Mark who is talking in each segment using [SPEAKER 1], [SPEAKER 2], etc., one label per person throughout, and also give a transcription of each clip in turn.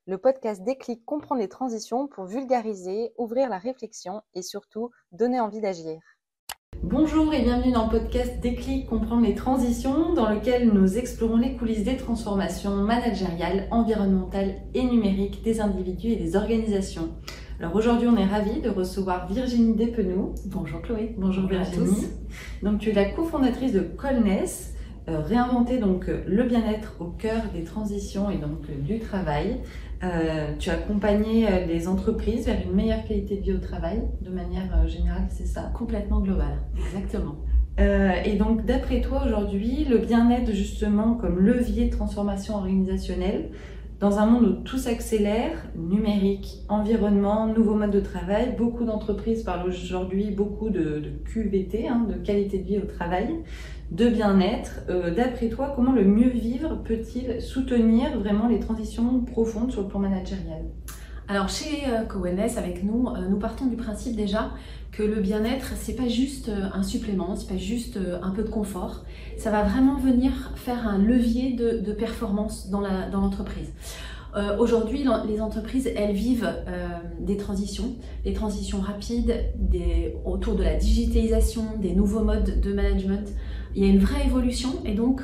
[SPEAKER 1] le podcast Déclic comprend les transitions pour vulgariser, ouvrir la réflexion et surtout donner envie d'agir.
[SPEAKER 2] Bonjour et bienvenue dans le podcast Déclic comprendre les transitions dans lequel nous explorons les coulisses des transformations managériales, environnementales et numériques des individus et des organisations. Alors aujourd'hui on est ravis de recevoir Virginie Despenoux. Bonjour Chloé. Bonjour Virginie. Donc tu es la cofondatrice de Colness, réinventer donc le bien-être au cœur des transitions et donc du travail. Tu as accompagné les entreprises vers une meilleure qualité de vie au travail, de manière générale, c'est ça?
[SPEAKER 3] Complètement global, exactement.
[SPEAKER 2] Et donc, d'après toi, aujourd'hui, le bien-être, justement, comme levier de transformation organisationnelle, dans un monde où tout s'accélère, numérique, environnement, nouveaux modes de travail, beaucoup d'entreprises parlent aujourd'hui beaucoup de QVT, de qualité de vie au travail, de bien-être. D'après toi, comment le mieux vivre peut-il soutenir vraiment les transitions profondes sur le plan managérial?
[SPEAKER 3] Alors chez Colness, avec nous, nous partons du principe déjà que le bien-être, c'est pas juste un supplément, c'est pas juste un peu de confort, ça va vraiment venir faire un levier de performance dans l'entreprise. Aujourd'hui, les entreprises, elles vivent des transitions rapides autour de la digitalisation, des nouveaux modes de management. Il y a une vraie évolution et donc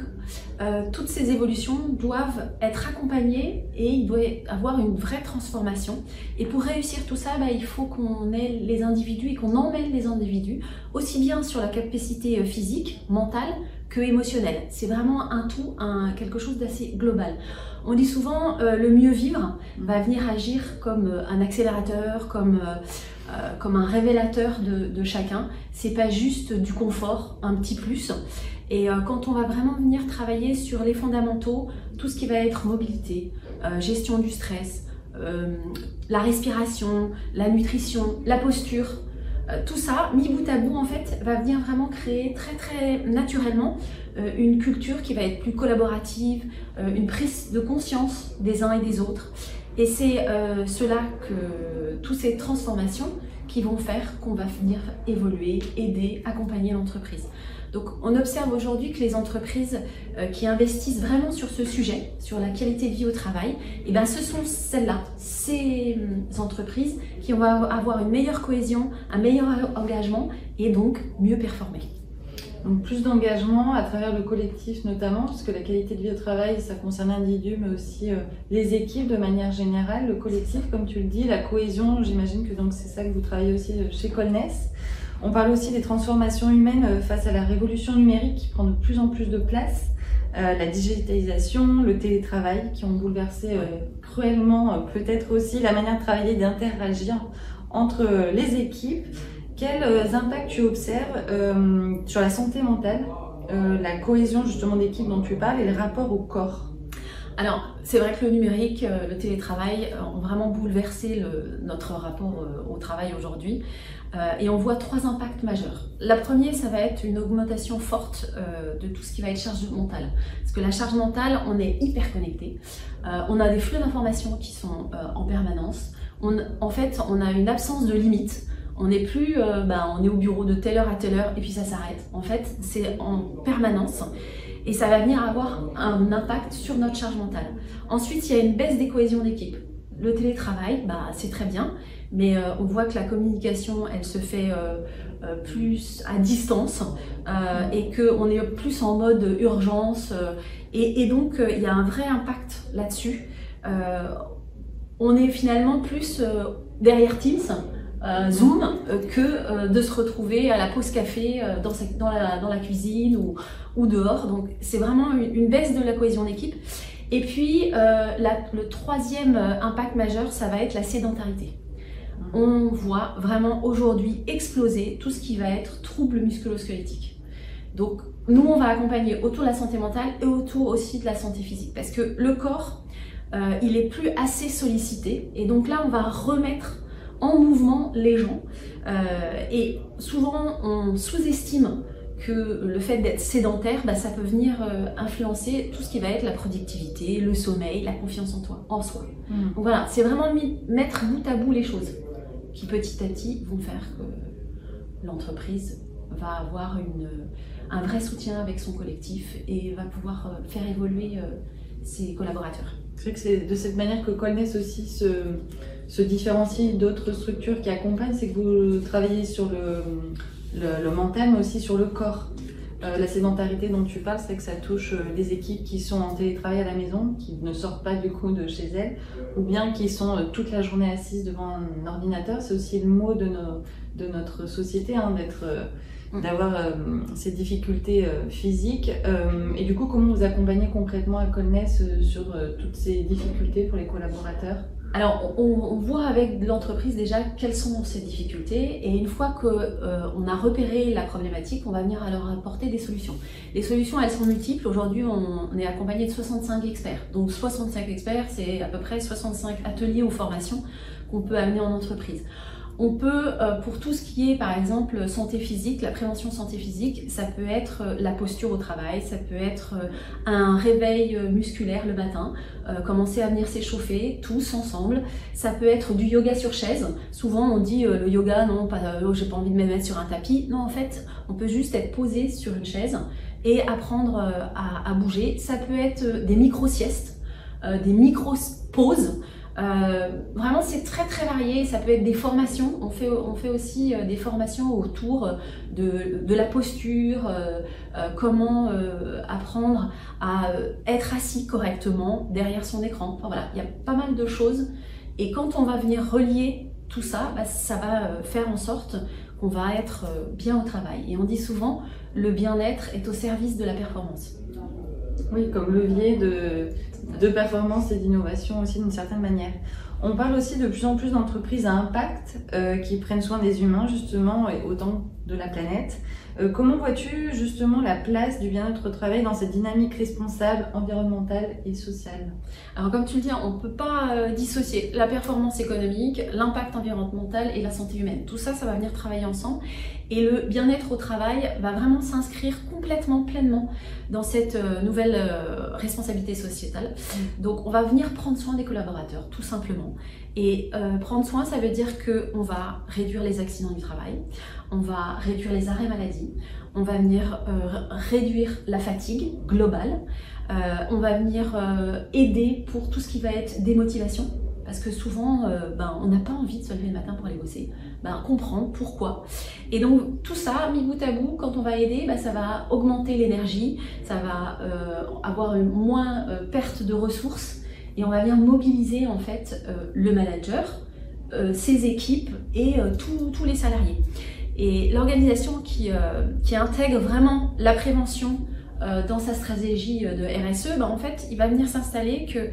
[SPEAKER 3] toutes ces évolutions doivent être accompagnées et il doit y avoir une vraie transformation. Et pour réussir tout ça, il faut qu'on ait les individus et qu'on emmène les individus aussi bien sur la capacité physique, mentale que émotionnelle. C'est vraiment un tout, quelque chose d'assez global. On dit souvent le mieux vivre va venir agir comme un accélérateur, comme un révélateur de chacun. C'est pas juste du confort, un petit plus. Et quand on va vraiment venir travailler sur les fondamentaux, tout ce qui va être mobilité, gestion du stress, la respiration, la nutrition, la posture, tout ça, mis bout à bout, en fait, va venir vraiment créer très très naturellement une culture qui va être plus collaborative, une prise de conscience des uns et des autres. Et c'est cela que toutes ces transformations qui vont faire qu'on va venir évoluer, aider, accompagner l'entreprise. Donc on observe aujourd'hui que les entreprises qui investissent vraiment sur ce sujet, sur la qualité de vie au travail, ce sont celles-là, ces entreprises qui vont avoir une meilleure cohésion, un meilleur engagement et donc mieux performer.
[SPEAKER 2] Donc plus d'engagement à travers le collectif notamment, puisque la qualité de vie au travail, ça concerne l'individu, mais aussi les équipes de manière générale, le collectif, comme tu le dis, la cohésion, j'imagine que donc c'est ça que vous travaillez aussi chez Colness. On parle aussi des transformations humaines face à la révolution numérique qui prend de plus en plus de place, la digitalisation, le télétravail qui ont bouleversé cruellement peut-être aussi la manière de travailler et d'interagir entre les équipes. Quels impacts tu observes sur la santé mentale, la cohésion justement d'équipe dont tu parles et le rapport au corps?
[SPEAKER 3] Alors, c'est vrai que le numérique, le télétravail ont vraiment bouleversé notre rapport au travail aujourd'hui. Et on voit trois impacts majeurs. La première, ça va être une augmentation forte de tout ce qui va être charge mentale. Parce que la charge mentale, on est hyper connecté. On a des flux d'informations qui sont en permanence. En fait, on a une absence de limite. On n'est plus, on est au bureau de telle heure à telle heure et puis ça s'arrête. En fait, c'est en permanence. Et ça va venir avoir un impact sur notre charge mentale. Ensuite, il y a une baisse des cohésions d'équipe. Le télétravail, c'est très bien, mais on voit que la communication, elle se fait plus à distance et qu'on est plus en mode urgence. Et donc, il y a un vrai impact là-dessus. On est finalement plus derrière Zoom que de se retrouver à la pause café dans la cuisine ou dehors. Donc c'est vraiment une baisse de la cohésion d'équipe. Et puis le troisième impact majeur, ça va être la sédentarité. On voit vraiment aujourd'hui exploser tout ce qui va être troubles musculo-squelettiques. Donc nous on va accompagner autour de la santé mentale et autour aussi de la santé physique parce que le corps il est plus assez sollicité et donc là on va remettre en mouvement les gens et souvent on sous-estime que le fait d'être sédentaire, ça peut venir influencer tout ce qui va être la productivité, le sommeil, la confiance en soi. Donc voilà, c'est vraiment mettre bout à bout les choses qui petit à petit vont faire que l'entreprise va avoir un vrai soutien avec son collectif et va pouvoir faire évoluer ses collaborateurs.
[SPEAKER 2] C'est vrai que c'est de cette manière que Colness aussi se différencie d'autres structures qui accompagnent, c'est que vous travaillez sur le mental, mais aussi sur le corps. La sédentarité dont tu parles, c'est que ça touche des équipes qui sont en télétravail à la maison, qui ne sortent pas du coup de chez elles, ou bien qui sont toute la journée assises devant un ordinateur. C'est aussi le mot de notre société, hein, d'avoir ces difficultés physiques. Et du coup, comment vous accompagnez concrètement à Colness sur toutes ces difficultés pour les collaborateurs?
[SPEAKER 3] Alors, on voit avec l'entreprise déjà quelles sont ces difficultés, et une fois qu'on a repéré la problématique, on va venir à leur apporter des solutions. Les solutions, elles sont multiples. Aujourd'hui, on est accompagné de 65 experts. Donc 65 experts, c'est à peu près 65 ateliers ou formations qu'on peut amener en entreprise. On peut, pour tout ce qui est par exemple santé physique, la prévention santé physique, ça peut être la posture au travail, ça peut être un réveil musculaire le matin, commencer à venir s'échauffer tous ensemble. Ça peut être du yoga sur chaise. Souvent on dit le yoga, non, j'ai pas envie de me mettre sur un tapis. Non, en fait, on peut juste être posé sur une chaise et apprendre à bouger. Ça peut être des micro-siestes, des micro-pauses. Vraiment c'est très très varié. Ça peut être des formations, on fait aussi des formations autour de la posture, comment apprendre à être assis correctement derrière son écran. Enfin voilà, il y a pas mal de choses, et quand on va venir relier tout ça, ça va faire en sorte qu'on va être bien au travail. Et on dit souvent, le bien-être est au service de la performance.
[SPEAKER 2] Oui, comme levier de performance et d'innovation aussi d'une certaine manière. On parle aussi de plus en plus d'entreprises à impact qui prennent soin des humains justement et autant de la planète. Comment vois-tu justement la place du bien-être au travail dans cette dynamique responsable, environnementale et sociale?
[SPEAKER 3] Alors comme tu le dis, on ne peut pas dissocier la performance économique, l'impact environnemental et la santé humaine. Tout ça, ça va venir travailler ensemble. Et le bien-être au travail va vraiment s'inscrire complètement, pleinement dans cette nouvelle responsabilité sociétale. Donc on va venir prendre soin des collaborateurs, tout simplement. Et prendre soin, ça veut dire qu'on va réduire les accidents du travail, on va réduire les arrêts maladie, on va venir réduire la fatigue globale, on va venir aider pour tout ce qui va être démotivation, parce que souvent on n'a pas envie de se lever le matin pour aller bosser, comprendre pourquoi. Et donc tout ça, mis bout à bout, quand on va aider, ça va augmenter l'énergie, ça va avoir une moins perte de ressources, et on va venir mobiliser en fait le manager, ses équipes et tous les salariés. Et l'organisation qui intègre vraiment la prévention dans sa stratégie de RSE, en fait, il va venir s'installer que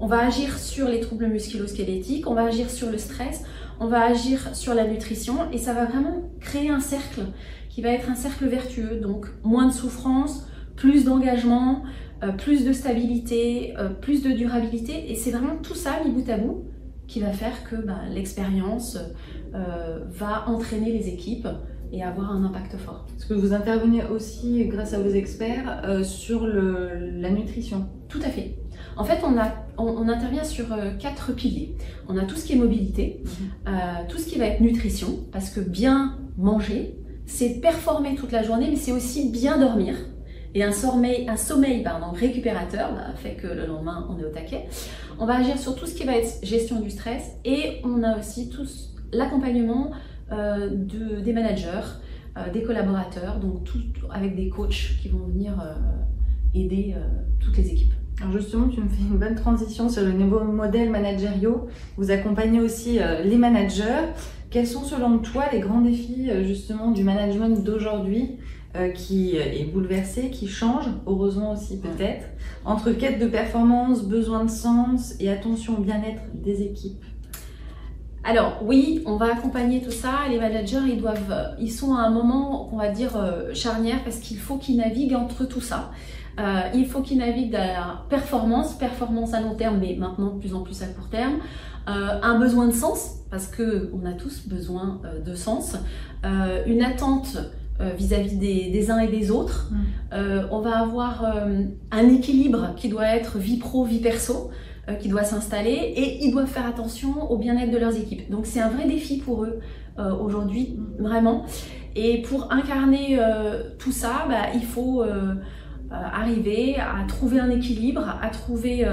[SPEAKER 3] on va agir sur les troubles musculo-squelettiques, on va agir sur le stress, on va agir sur la nutrition, et ça va vraiment créer un cercle qui va être un cercle vertueux, donc moins de souffrance, plus d'engagement, plus de stabilité, plus de durabilité, et c'est vraiment tout ça mis bout à bout qui va faire que l'expérience va entraîner les équipes et avoir un impact fort.
[SPEAKER 2] Est-ce que vous intervenez aussi, grâce à vos experts, sur la nutrition?
[SPEAKER 3] Tout à fait. En fait, on intervient sur 4 piliers. On a tout ce qui est mobilité, tout ce qui va être nutrition, parce que bien manger, c'est performer toute la journée, mais c'est aussi bien dormir. Et un sommeil récupérateur fait que le lendemain, on est au taquet. On va agir sur tout ce qui va être gestion du stress, et on a aussi l'accompagnement des managers, des collaborateurs, donc tout avec des coachs qui vont venir aider toutes les équipes.
[SPEAKER 2] Alors justement, tu me fais une bonne transition sur le nouveau modèle managériaux. Vous accompagnez aussi les managers. Quels sont selon toi les grands défis justement du management d'aujourd'hui qui est bouleversé, qui change, heureusement aussi peut-être, entre quête de performance, besoin de sens et attention au bien-être des équipes?
[SPEAKER 3] Alors oui, on va accompagner tout ça. Les managers, ils sont à un moment, on va dire, charnière, parce qu'il faut qu'ils naviguent entre tout ça. Il faut qu'ils naviguent dans la performance à long terme, mais maintenant de plus en plus à court terme. Un besoin de sens, parce qu'on a tous besoin de sens. Une attente vis-à-vis des uns et des autres. On va avoir un équilibre qui doit être vie pro, vie perso, qui doit s'installer, et ils doivent faire attention au bien-être de leurs équipes. Donc c'est un vrai défi pour eux aujourd'hui, vraiment. Et pour incarner tout ça, il faut arriver à trouver un équilibre, à trouver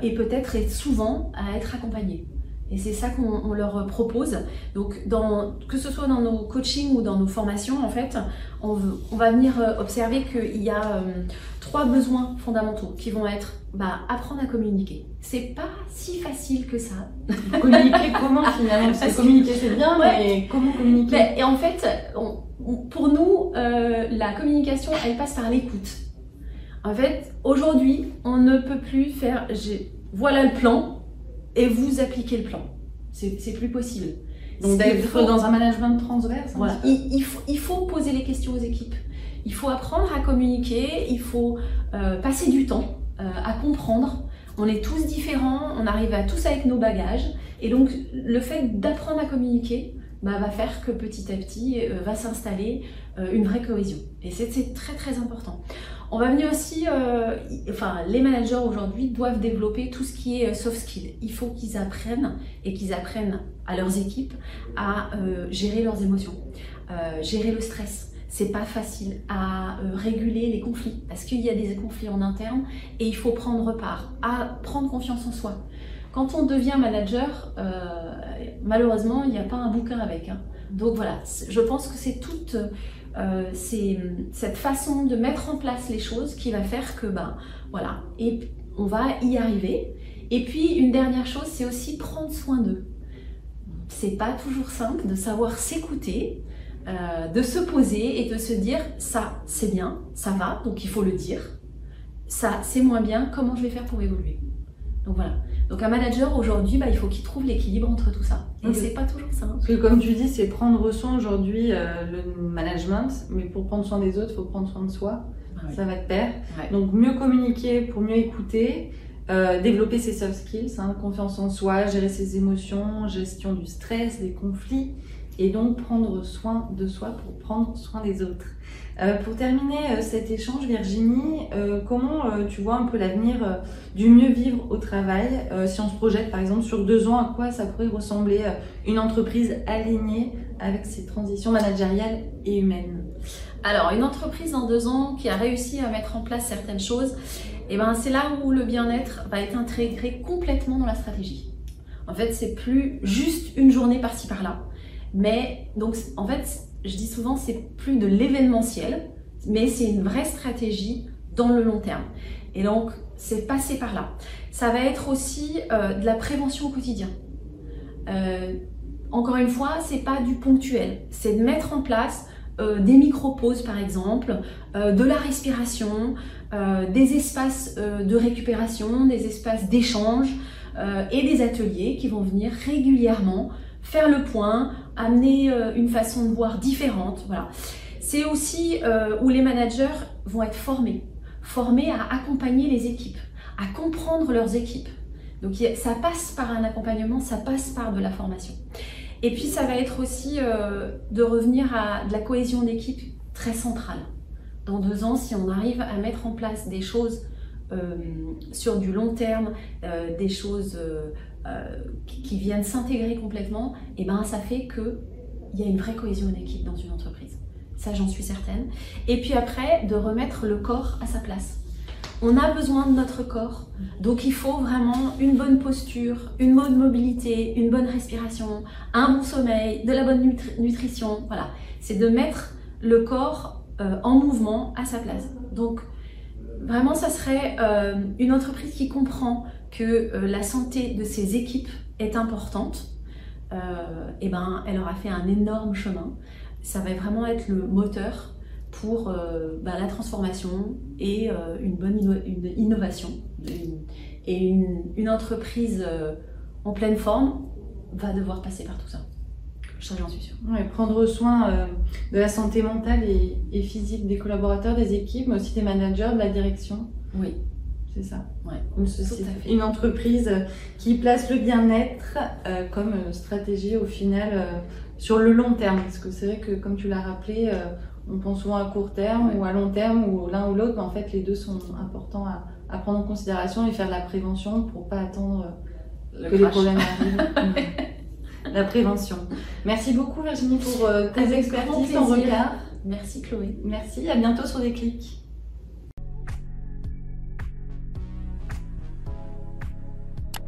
[SPEAKER 3] et peut-être et souvent à être accompagné. Et c'est ça qu'on leur propose. Donc, que ce soit dans nos coachings ou dans nos formations, en fait, on va venir observer qu'il y a 3 besoins fondamentaux qui vont être apprendre à communiquer. C'est pas si facile que ça.
[SPEAKER 2] Communiquer comment finalement? Parce que communiquer c'est bien, mais comment communiquer?
[SPEAKER 3] Et en fait, pour nous, la communication, elle passe par l'écoute. En fait, aujourd'hui, on ne peut plus faire voilà le plan et vous appliquez le plan. C'est plus possible.
[SPEAKER 2] Donc d'être dans un management transverse.
[SPEAKER 3] Voilà. Il faut poser les questions aux équipes. Il faut apprendre à communiquer, il faut passer du temps à comprendre. On est tous différents, on arrive à tous avec nos bagages. Et donc, le fait d'apprendre à communiquer va faire que petit à petit va s'installer une vraie cohésion. Et c'est très très important. On va venir aussi, les managers aujourd'hui doivent développer tout ce qui est soft skills. Il faut qu'ils apprennent et qu'ils apprennent à leurs équipes à gérer leurs émotions, gérer le stress. C'est pas facile à réguler les conflits parce qu'il y a des conflits en interne et il faut prendre part, à prendre confiance en soi. Quand on devient manager, malheureusement, il n'y a pas un bouquin avec. Donc voilà, je pense que c'est toute cette façon de mettre en place les choses qui va faire que, voilà, et on va y arriver. Et puis, une dernière chose, c'est aussi prendre soin d'eux. C'est pas toujours simple de savoir s'écouter, de se poser et de se dire, ça, c'est bien, ça va, donc il faut le dire. Ça, c'est moins bien, comment je vais faire pour évoluer? Donc voilà. Donc un manager aujourd'hui, il faut qu'il trouve l'équilibre entre tout ça. Et c'est pas toujours simple.
[SPEAKER 2] Parce que comme tu dis, c'est prendre soin aujourd'hui, le management, mais pour prendre soin des autres, il faut prendre soin de soi. Ouais. Ça va de pair. Ouais. Donc mieux communiquer pour mieux écouter, développer ses soft skills, confiance en soi, gérer ses émotions, gestion du stress, des conflits, et donc prendre soin de soi pour prendre soin des autres. Pour terminer cet échange, Virginie, comment tu vois un peu l'avenir du mieux vivre au travail, si on se projette par exemple sur 2 ans, à quoi ça pourrait ressembler une entreprise alignée avec ses transitions managériales et humaines?
[SPEAKER 3] Alors, une entreprise dans 2 ans qui a réussi à mettre en place certaines choses, c'est là où le bien-être va être intégré complètement dans la stratégie. En fait, c'est plus juste une journée par-ci par-là, mais donc en fait, je dis souvent, c'est plus de l'événementiel, mais c'est une vraie stratégie dans le long terme. Et donc, c'est passer par là. Ça va être aussi de la prévention au quotidien. Encore une fois, c'est pas du ponctuel. C'est de mettre en place des micro-pauses, par exemple, de la respiration, des espaces de récupération, des espaces d'échange et des ateliers qui vont venir régulièrement faire le point, amener une façon de voir différente. Voilà. C'est aussi où les managers vont être formés à accompagner les équipes, à comprendre leurs équipes. Donc ça passe par un accompagnement, ça passe par de la formation. Et puis ça va être aussi de revenir à de la cohésion d'équipe très centrale. Dans 2 ans, si on arrive à mettre en place des choses sur du long terme, des choses qui viennent s'intégrer complètement, ça fait qu'il y a une vraie cohésion d'équipe dans une entreprise. Ça, j'en suis certaine. Et puis après, de remettre le corps à sa place. On a besoin de notre corps, donc il faut vraiment une bonne posture, une bonne mobilité, une bonne respiration, un bon sommeil, de la bonne nutrition. Voilà, c'est de mettre le corps en mouvement à sa place. Donc vraiment, ça serait une entreprise qui comprend que la santé de ses équipes est importante. Elle aura fait un énorme chemin. Ça va vraiment être le moteur pour la transformation et une bonne innovation. Et une entreprise en pleine forme va devoir passer par tout ça. Ça, j'en suis sûre.
[SPEAKER 2] Ouais, prendre soin de la santé mentale et physique des collaborateurs, des équipes, mais aussi des managers, de la direction.
[SPEAKER 3] Oui.
[SPEAKER 2] C'est ça.
[SPEAKER 3] Ouais,
[SPEAKER 2] une entreprise qui place le bien-être comme stratégie au final sur le long terme. Parce que c'est vrai que, comme tu l'as rappelé, on pense souvent à court terme ou à long terme ou l'un ou l'autre, mais en fait les deux sont importants à prendre en considération et faire de la prévention pour pas attendre que les problèmes arrivent. La prévention. Merci beaucoup Virginie pour tes expertises, ton regard.
[SPEAKER 3] Merci Chloé.
[SPEAKER 2] Merci, à bientôt sur Déclic.